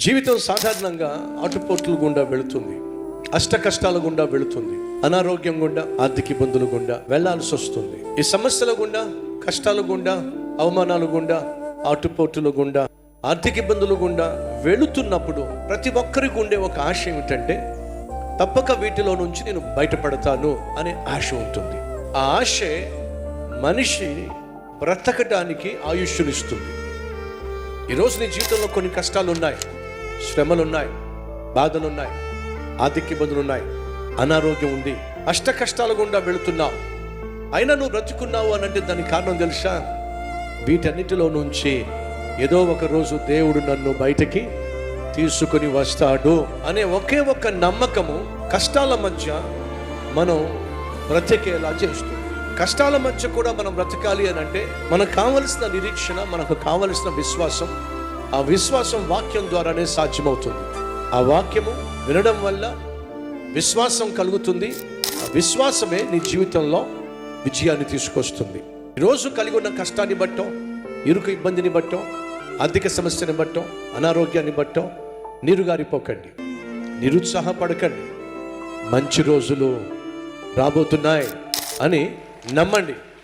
జీవితం సాధారణంగా ఆటుపోట్ల గుండా వెళుతుంది, అష్ట కష్టాల గుండా వెళుతుంది, అనారోగ్యం గుండా, ఆర్థిక ఇబ్బందుల గుండా వెళ్లాల్సి వస్తుంది. ఈ సమస్యల గుండా, కష్టాల గుండా, అవమానాల గుండా, ఆటుపోటుల గుండా, ఆర్థిక ఇబ్బందుల గుండా వెళుతున్నప్పుడు ప్రతి ఒక్కరికి ఉండే ఒక ఆశ ఏమిటంటే తప్పక వీటిలో నుంచి నేను బయటపడతాను అనే ఆశ ఉంటుంది. ఆ ఆశే మనిషి బ్రతకడానికి ఆయుష్నిస్తుంది. ఈరోజు నీ జీవితంలో కొన్ని కష్టాలు ఉన్నాయి, శ్రమలు ఉన్నాయి, బాధలు ఉన్నాయి, ఆర్థిక ఇబ్బందులు ఉన్నాయి, అనారోగ్యం ఉంది, అష్ట కష్టాల గుండా వెళుతున్నావు. అయినా నువ్వు బ్రతుకున్నావు అని అంటే దానికి కారణం తెలుసా? వీటన్నిటిలో నుంచి ఏదో ఒక రోజు దేవుడు నన్ను బయటకి తీసుకుని వస్తాడు అనే ఒకే ఒక్క నమ్మకము కష్టాల మధ్య మనం బ్రతికేలా చేస్తుంది. కష్టాల మధ్య కూడా మనం బ్రతకాలి అని అంటే మనకు కావలసిన నిరీక్షణ, మనకు కావలసిన విశ్వాసం, ఆ విశ్వాసం వాక్యం ద్వారానే సాధ్యమవుతుంది. ఆ వాక్యము వినడం వల్ల విశ్వాసం కలుగుతుంది. ఆ విశ్వాసమే నీ జీవితంలో విజయాన్ని తీసుకొస్తుంది. ఈరోజు కలిగి ఉన్న కష్టాన్ని బట్టో, ఇరుకు ఇబ్బందిని బట్టో, ఆర్థిక సమస్యని బట్టో, అనారోగ్యాన్ని బట్టో నీరుగారిపోకండి, నిరుత్సాహపడకండి. మంచి రోజులు రాబోతున్నాయి అని నమ్మండి.